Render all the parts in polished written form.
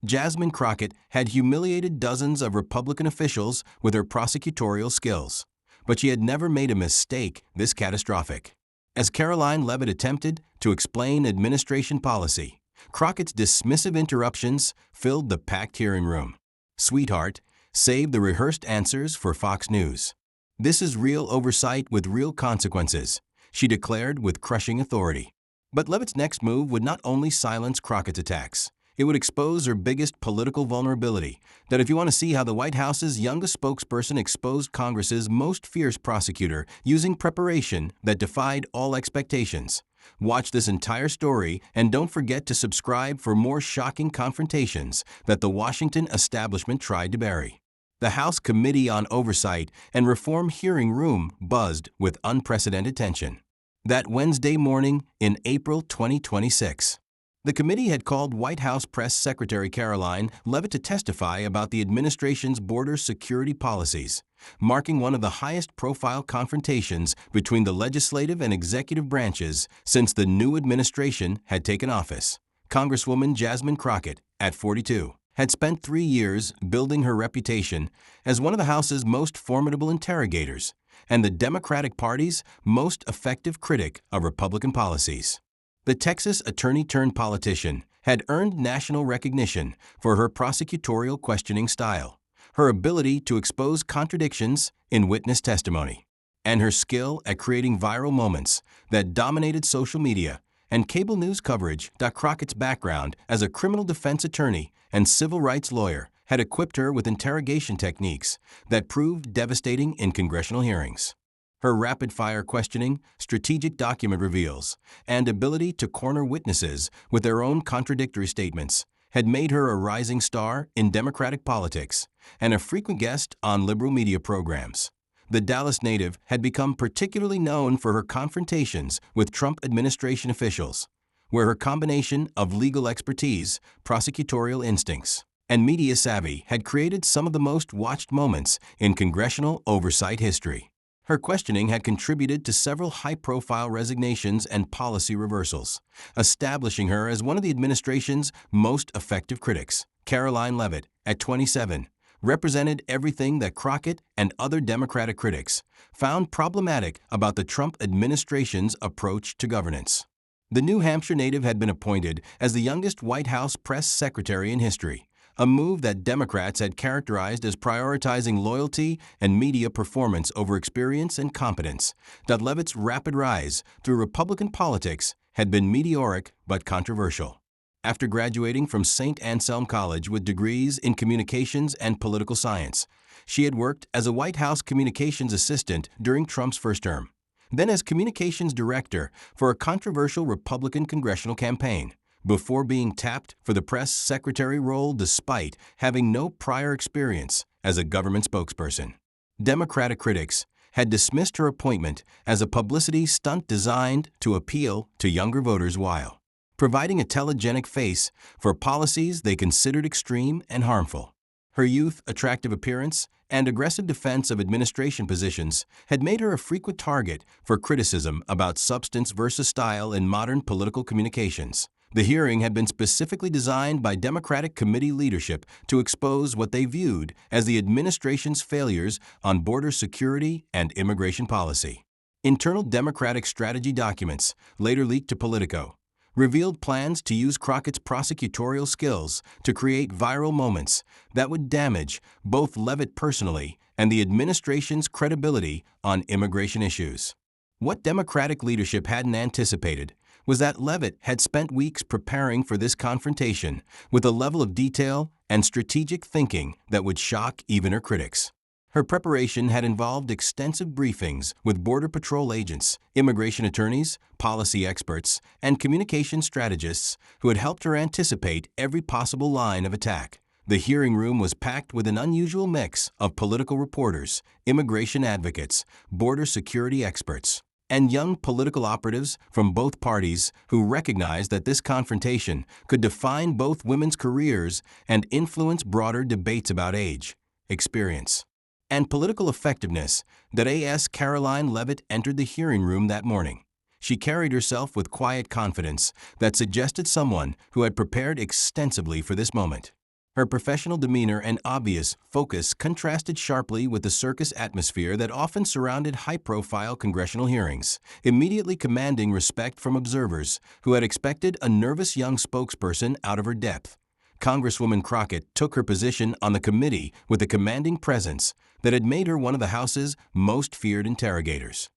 Jasmine Crockett had humiliated dozens of Republican officials with her prosecutorial skills, but she had never made a mistake this catastrophic. As Karoline Leavitt attempted to explain administration policy, Crockett's dismissive interruptions filled the packed hearing room. "Sweetheart, save the rehearsed answers for Fox News. This is real oversight with real consequences," she declared with crushing authority. But Leavitt's next move would not only silence Crockett's attacks, it would expose her biggest political vulnerability. That if you want to see how the White House's youngest spokesperson exposed Congress's most fierce prosecutor using preparation that defied all expectations, watch this entire story and don't forget to subscribe for more shocking confrontations that the Washington establishment tried to bury. The House Committee on Oversight and Reform hearing room buzzed with unprecedented tension. That Wednesday morning in April 2026, the committee had called White House Press Secretary Karoline Leavitt to testify about the administration's border security policies, marking one of the highest-profile confrontations between the legislative and executive branches since the new administration had taken office. Congresswoman Jasmine Crockett, at 42, had spent 3 years building her reputation as one of the House's most formidable interrogators and the Democratic Party's most effective critic of Republican policies. The Texas attorney-turned-politician had earned national recognition for her prosecutorial questioning style, her ability to expose contradictions in witness testimony, and her skill at creating viral moments that dominated social media and cable news coverage. Crockett's background as a criminal defense attorney and civil rights lawyer had equipped her with interrogation techniques that proved devastating in congressional hearings. Her rapid-fire questioning, strategic document reveals, and ability to corner witnesses with their own contradictory statements had made her a rising star in Democratic politics and a frequent guest on liberal media programs. The Dallas native had become particularly known for her confrontations with Trump administration officials, where her combination of legal expertise, prosecutorial instincts, and media savvy had created some of the most watched moments in congressional oversight history. Her questioning had contributed to several high-profile resignations and policy reversals, establishing her as one of the administration's most effective critics. Karoline Leavitt, at 27, represented everything that Crockett and other Democratic critics found problematic about the Trump administration's approach to governance. The New Hampshire native had been appointed as the youngest White House press secretary in history, a move that Democrats had characterized as prioritizing loyalty and media performance over experience and competence. Leavitt's rapid rise through Republican politics had been meteoric but controversial. After graduating from St. Anselm College with degrees in communications and political science, she had worked as a White House communications assistant during Trump's first term, then as communications director for a controversial Republican congressional campaign, before being tapped for the press secretary role despite having no prior experience as a government spokesperson. Democratic critics had dismissed her appointment as a publicity stunt designed to appeal to younger voters while providing a telegenic face for policies they considered extreme and harmful. Her youth, attractive appearance, and aggressive defense of administration positions had made her a frequent target for criticism about substance versus style in modern political communications. The hearing had been specifically designed by Democratic committee leadership to expose what they viewed as the administration's failures on border security and immigration policy. Internal Democratic strategy documents, later leaked to Politico, revealed plans to use Crockett's prosecutorial skills to create viral moments that would damage both Leavitt personally and the administration's credibility on immigration issues. What Democratic leadership hadn't anticipated was that Leavitt had spent weeks preparing for this confrontation with a level of detail and strategic thinking that would shock even her critics. Her preparation had involved extensive briefings with Border Patrol agents, immigration attorneys, policy experts, and communication strategists who had helped her anticipate every possible line of attack. The hearing room was packed with an unusual mix of political reporters, immigration advocates, border security experts, and young political operatives from both parties who recognized that this confrontation could define both women's careers and influence broader debates about age, experience, and political effectiveness. As Karoline Leavitt entered the hearing room that morning, she carried herself with quiet confidence that suggested someone who had prepared extensively for this moment. Her professional demeanor and obvious focus contrasted sharply with the circus atmosphere that often surrounded high-profile congressional hearings, immediately commanding respect from observers who had expected a nervous young spokesperson out of her depth. Congresswoman Crockett took her position on the committee with a commanding presence that had made her one of the House's most feared interrogators.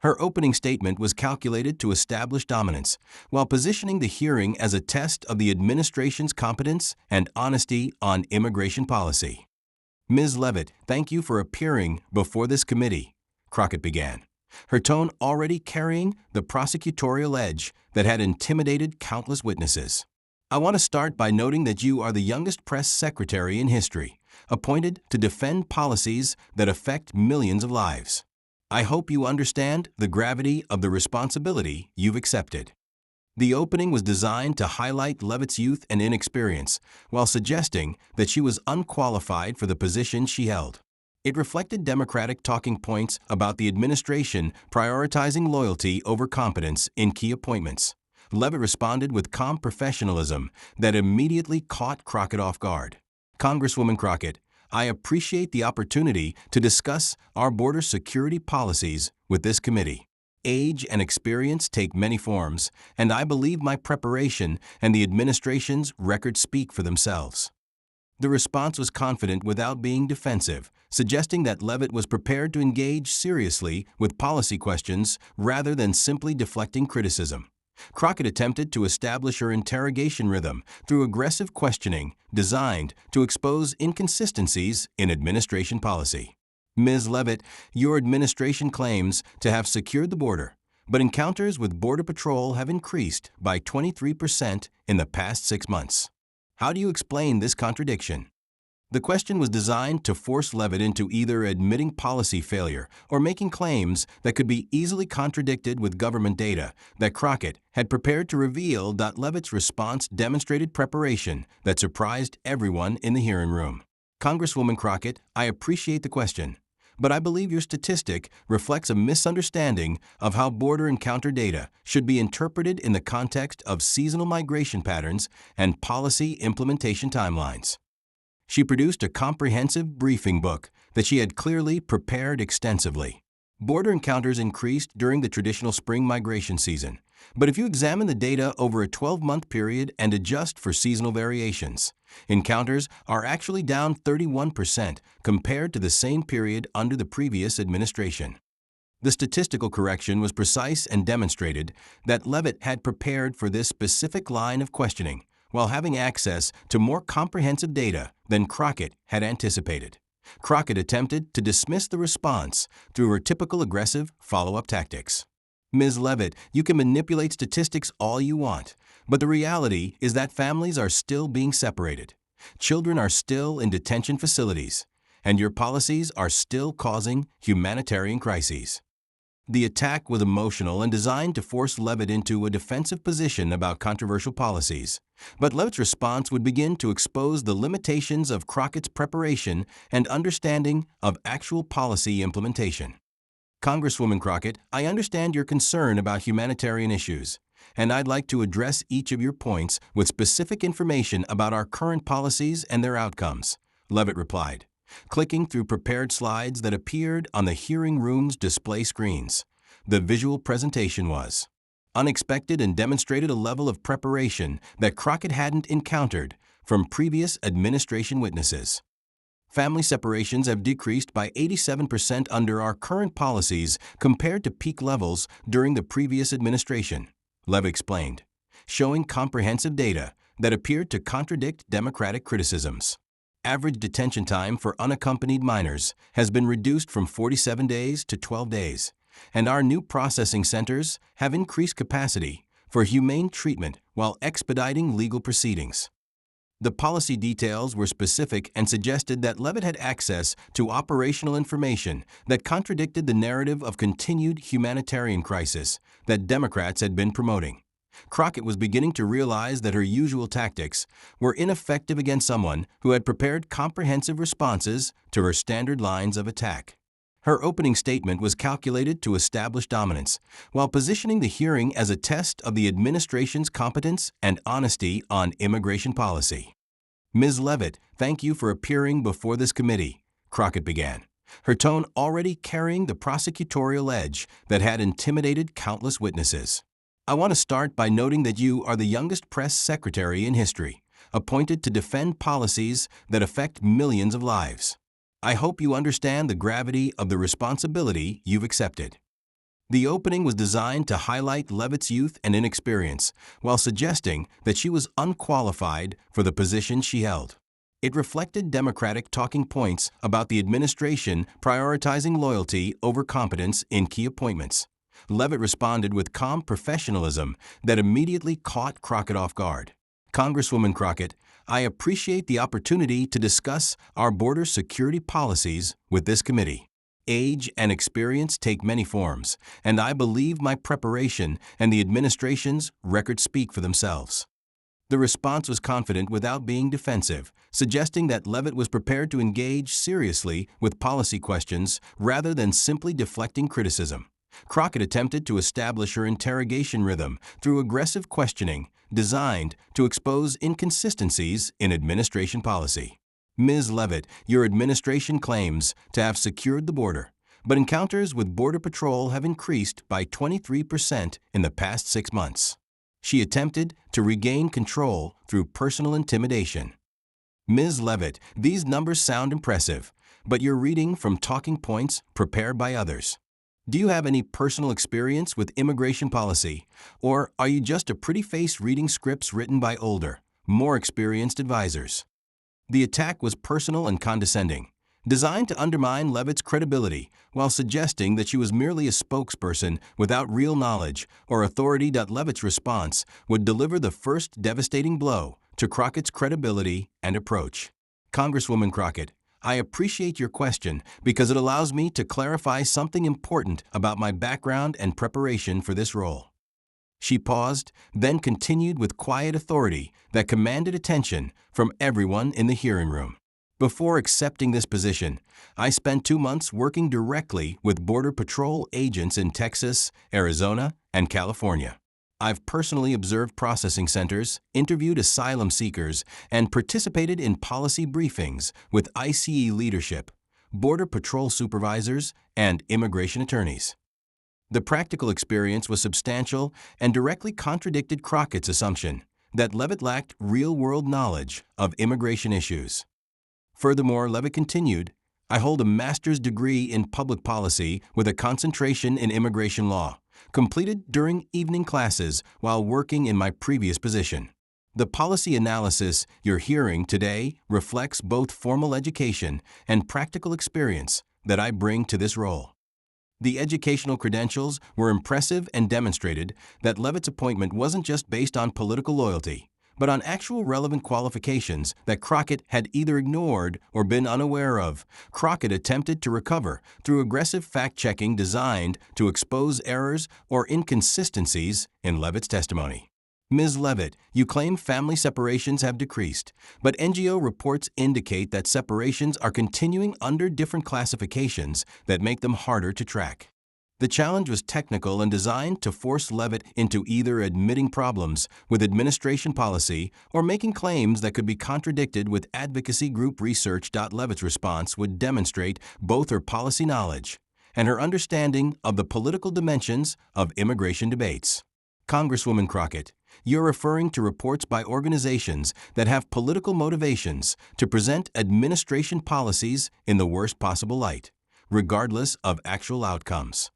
Her opening statement was calculated to establish dominance, while positioning the hearing as a test of the administration's competence and honesty on immigration policy. Ms. Leavitt, thank you for appearing before this committee, Crockett began, her tone already carrying the prosecutorial edge that had intimidated countless witnesses. I want to start by noting that you are the youngest press secretary in history, appointed to defend policies that affect millions of lives. I hope you understand the gravity of the responsibility you've accepted. The opening was designed to highlight Leavitt's youth and inexperience, while suggesting that she was unqualified for the position she held. It reflected Democratic talking points about the administration prioritizing loyalty over competence in key appointments. Leavitt responded with calm professionalism that immediately caught Crockett off guard. Congresswoman Crockett, I appreciate the opportunity to discuss our border security policies with this committee. Age and experience take many forms, and I believe my preparation and the administration's record speak for themselves. The response was confident without being defensive, suggesting that Leavitt was prepared to engage seriously with policy questions rather than simply deflecting criticism. Crockett attempted to establish her interrogation rhythm through aggressive questioning designed to expose inconsistencies in administration policy. Ms. Leavitt, your administration claims to have secured the border, but encounters with Border Patrol have increased by 23% in the past 6 months. How do you explain this contradiction? The question was designed to force Leavitt into either admitting policy failure or making claims that could be easily contradicted with government data that Crockett had prepared to reveal. Leavitt's response demonstrated preparation that surprised everyone in the hearing room. Congresswoman Crockett, I appreciate the question, but I believe your statistic reflects a misunderstanding of how border encounter data should be interpreted in the context of seasonal migration patterns and policy implementation timelines. She produced a comprehensive briefing book that she had clearly prepared extensively. Border encounters increased during the traditional spring migration season, but if you examine the data over a 12-month period and adjust for seasonal variations, encounters are actually down 31% compared to the same period under the previous administration. The statistical correction was precise and demonstrated that Leavitt had prepared for this specific line of questioning, while having access to more comprehensive data than Crockett had anticipated. Crockett attempted to dismiss the response through her typical aggressive follow-up tactics. Ms. Leavitt, you can manipulate statistics all you want, but the reality is that families are still being separated. Children are still in detention facilities, and your policies are still causing humanitarian crises. The attack was emotional and designed to force Leavitt into a defensive position about controversial policies. But Leavitt's response would begin to expose the limitations of Crockett's preparation and understanding of actual policy implementation. Congresswoman Crockett, I understand your concern about humanitarian issues, and I'd like to address each of your points with specific information about our current policies and their outcomes, Leavitt replied, clicking through prepared slides that appeared on the hearing room's display screens. The visual presentation was unexpected and demonstrated a level of preparation that Crockett hadn't encountered from previous administration witnesses. Family separations have decreased by 87% under our current policies compared to peak levels during the previous administration, Leavitt explained, showing comprehensive data that appeared to contradict Democratic criticisms. Average detention time for unaccompanied minors has been reduced from 47 days to 12 days, and our new processing centers have increased capacity for humane treatment while expediting legal proceedings. The policy details were specific and suggested that Leavitt had access to operational information that contradicted the narrative of continued humanitarian crisis that Democrats had been promoting. Crockett was beginning to realize that her usual tactics were ineffective against someone who had prepared comprehensive responses to her standard lines of attack. Her opening statement was calculated to establish dominance, while positioning the hearing as a test of the administration's competence and honesty on immigration policy. Ms. Leavitt, thank you for appearing before this committee, Crockett began, her tone already carrying the prosecutorial edge that had intimidated countless witnesses. I want to start by noting that you are the youngest press secretary in history, appointed to defend policies that affect millions of lives. I hope you understand the gravity of the responsibility you've accepted. The opening was designed to highlight Leavitt's youth and inexperience, while suggesting that she was unqualified for the position she held. It reflected Democratic talking points about the administration prioritizing loyalty over competence in key appointments. Leavitt responded with calm professionalism that immediately caught Crockett off guard. Congresswoman Crockett, I appreciate the opportunity to discuss our border security policies with this committee. Age and experience take many forms, and I believe my preparation and the administration's record speak for themselves. The response was confident without being defensive, suggesting that Leavitt was prepared to engage seriously with policy questions rather than simply deflecting criticism. Crockett attempted to establish her interrogation rhythm through aggressive questioning designed to expose inconsistencies in administration policy. Ms. Leavitt, your administration claims to have secured the border, but encounters with Border Patrol have increased by 23% in the past 6 months. She attempted to regain control through personal intimidation. Ms. Leavitt, these numbers sound impressive, but you're reading from talking points prepared by others. Do you have any personal experience with immigration policy, or are you just a pretty face reading scripts written by older, more experienced advisors? The attack was personal and condescending, designed to undermine Leavitt's credibility while suggesting that she was merely a spokesperson without real knowledge or authority. Leavitt's response would deliver the first devastating blow to Crockett's credibility and approach. Congresswoman Crockett, I appreciate your question because it allows me to clarify something important about my background and preparation for this role. She paused, then continued with quiet authority that commanded attention from everyone in the hearing room. Before accepting this position, I spent 2 months working directly with Border Patrol agents in Texas, Arizona, and California. I've personally observed processing centers, interviewed asylum seekers, and participated in policy briefings with ICE leadership, Border Patrol supervisors, and immigration attorneys. The practical experience was substantial and directly contradicted Crockett's assumption that Leavitt lacked real-world knowledge of immigration issues. Furthermore, Leavitt continued, I hold a master's degree in public policy with a concentration in immigration law, completed during evening classes while working in my previous position. The policy analysis you're hearing today reflects both formal education and practical experience that I bring to this role. The educational credentials were impressive and demonstrated that Leavitt's appointment wasn't just based on political loyalty, but on actual relevant qualifications that Crockett had either ignored or been unaware of. Crockett attempted to recover through aggressive fact-checking designed to expose errors or inconsistencies in Leavitt's testimony. Ms. Leavitt, you claim family separations have decreased, but NGO reports indicate that separations are continuing under different classifications that make them harder to track. The challenge was technical and designed to force Leavitt into either admitting problems with administration policy or making claims that could be contradicted with advocacy group research. Leavitt's response would demonstrate both her policy knowledge and her understanding of the political dimensions of immigration debates. Congresswoman Crockett, you're referring to reports by organizations that have political motivations to present administration policies in the worst possible light, regardless of actual outcomes.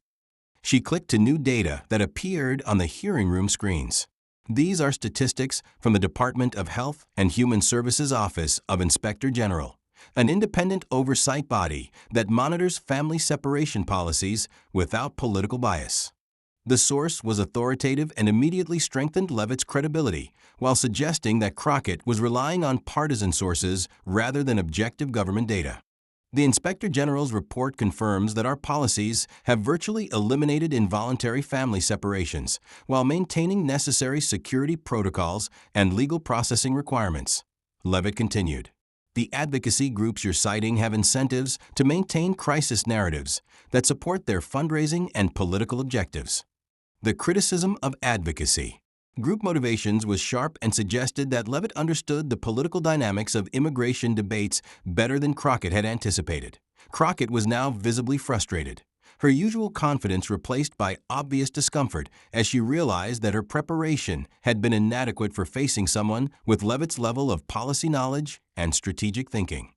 She clicked to new data that appeared on the hearing room screens. These are statistics from the Department of Health and Human Services Office of Inspector General, an independent oversight body that monitors family separation policies without political bias. The source was authoritative and immediately strengthened Leavitt's credibility, while suggesting that Crockett was relying on partisan sources rather than objective government data. The Inspector General's report confirms that our policies have virtually eliminated involuntary family separations while maintaining necessary security protocols and legal processing requirements. Leavitt continued. The advocacy groups you're citing have incentives to maintain crisis narratives that support their fundraising and political objectives. The criticism of advocacy. Group Motivations was sharp and suggested that Leavitt understood the political dynamics of immigration debates better than Crockett had anticipated. Crockett was now visibly frustrated, her usual confidence replaced by obvious discomfort as she realized that her preparation had been inadequate for facing someone with Leavitt's level of policy knowledge and strategic thinking.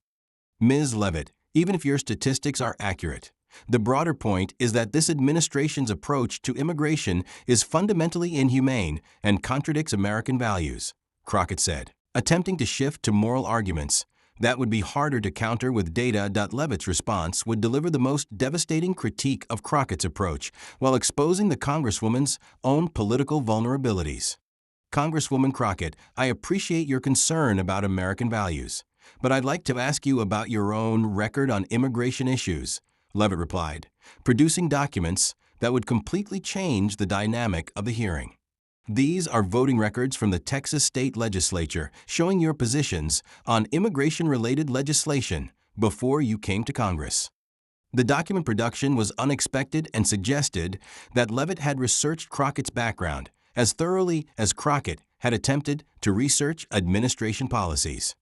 Ms. Leavitt, even if your statistics are accurate, the broader point is that this administration's approach to immigration is fundamentally inhumane and contradicts American values, Crockett said, attempting to shift to moral arguments. That would be harder to counter with data. Leavitt's response would deliver the most devastating critique of Crockett's approach while exposing the Congresswoman's own political vulnerabilities. Congresswoman Crockett, I appreciate your concern about American values, but I'd like to ask you about your own record on immigration issues, Leavitt replied, producing documents that would completely change the dynamic of the hearing. These are voting records from the Texas State Legislature showing your positions on immigration-related legislation before you came to Congress. The document production was unexpected and suggested that Leavitt had researched Crockett's background as thoroughly as Crockett had attempted to research administration policies.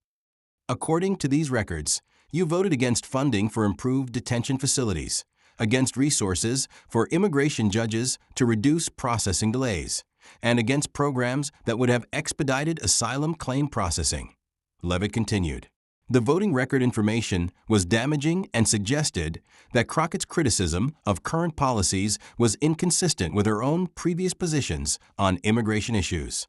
According to these records, you voted against funding for improved detention facilities, against resources for immigration judges to reduce processing delays, and against programs that would have expedited asylum claim processing. Leavitt continued. The voting record information was damaging and suggested that Crockett's criticism of current policies was inconsistent with her own previous positions on immigration issues.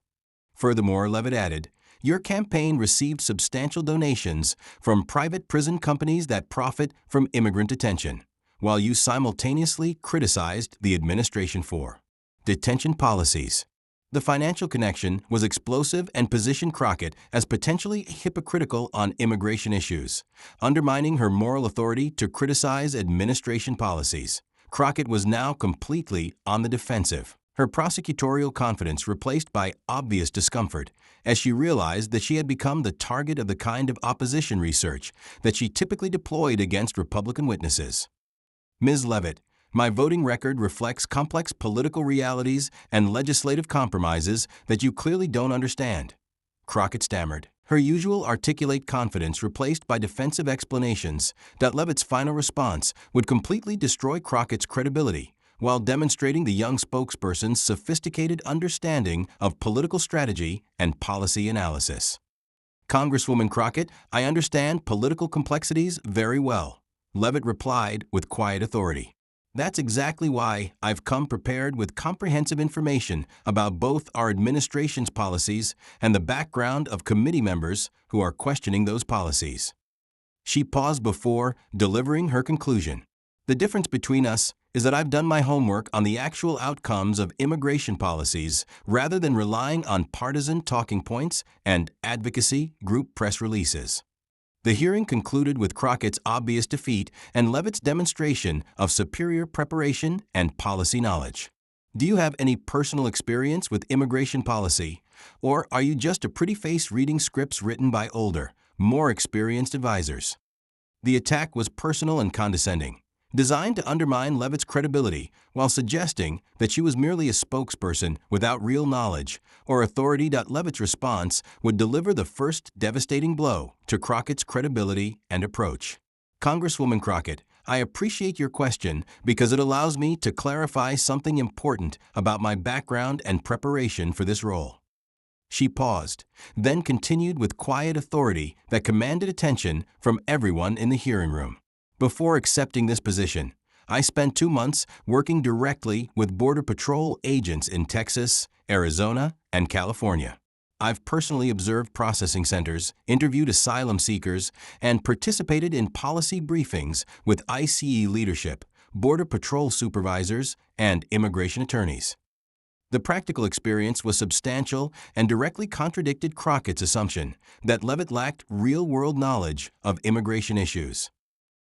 Furthermore, Leavitt added, your campaign received substantial donations from private prison companies that profit from immigrant detention, while you simultaneously criticized the administration for detention policies. The financial connection was explosive and positioned Crockett as potentially hypocritical on immigration issues, undermining her moral authority to criticize administration policies. Crockett was now completely on the defensive, her prosecutorial confidence replaced by obvious discomfort as she realized that she had become the target of the kind of opposition research that she typically deployed against Republican witnesses. Ms. Leavitt, my voting record reflects complex political realities and legislative compromises that you clearly don't understand, Crockett stammered, her usual articulate confidence replaced by defensive explanations. Leavitt's final response would completely destroy Crockett's credibility while demonstrating the young spokesperson's sophisticated understanding of political strategy and policy analysis. Congresswoman Crockett, I understand political complexities very well, Leavitt replied with quiet authority. That's exactly why I've come prepared with comprehensive information about both our administration's policies and the background of committee members who are questioning those policies. She paused before delivering her conclusion. The difference between us is that I've done my homework on the actual outcomes of immigration policies rather than relying on partisan talking points and advocacy group press releases. The hearing concluded with Crockett's obvious defeat and Leavitt's demonstration of superior preparation and policy knowledge. Do you have any personal experience with immigration policy, or are you just a pretty face reading scripts written by older, more experienced advisors? The attack was personal and condescending, designed to undermine Leavitt's credibility while suggesting that she was merely a spokesperson without real knowledge or authority. Leavitt's response would deliver the first devastating blow to Crockett's credibility and approach. Congresswoman Crockett, I appreciate your question because it allows me to clarify something important about my background and preparation for this role. She paused, then continued with quiet authority that commanded attention from everyone in the hearing room. Before accepting this position, I spent 2 months working directly with Border Patrol agents in Texas, Arizona, and California. I've personally observed processing centers, interviewed asylum seekers, and participated in policy briefings with ICE leadership, Border Patrol supervisors, and immigration attorneys. The practical experience was substantial and directly contradicted Crockett's assumption that Leavitt lacked real-world knowledge of immigration issues.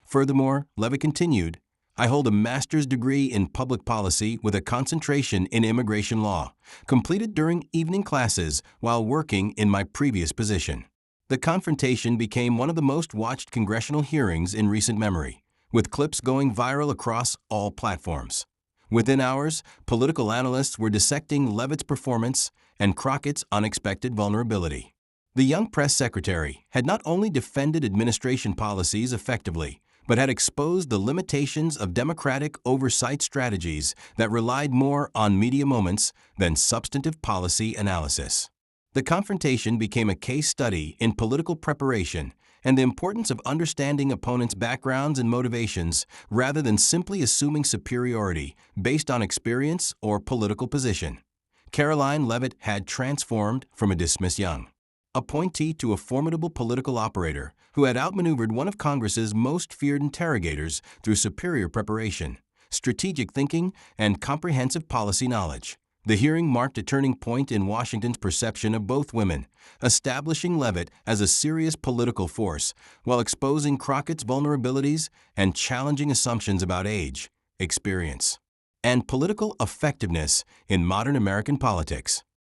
Furthermore, Leavitt continued, I hold a master's degree in public policy with a concentration in immigration law, completed during evening classes while working in my previous position. The confrontation became one of the most watched congressional hearings in recent memory, with clips going viral across all platforms. Within hours, political analysts were dissecting Leavitt's performance and Crockett's unexpected vulnerability. The young press secretary had not only defended administration policies effectively, but had exposed the limitations of democratic oversight strategies that relied more on media moments than substantive policy analysis. The confrontation became a case study in political preparation and the importance of understanding opponents' backgrounds and motivations rather than simply assuming superiority based on experience or political position. Karoline Leavitt had transformed from a dismissed young appointee to a formidable political operator who had outmaneuvered one of Congress's most feared interrogators through superior preparation, strategic thinking, and comprehensive policy knowledge. The hearing marked a turning point in Washington's perception of both women, establishing Leavitt as a serious political force while exposing Crockett's vulnerabilities and challenging assumptions about age, experience, and political effectiveness in modern American politics.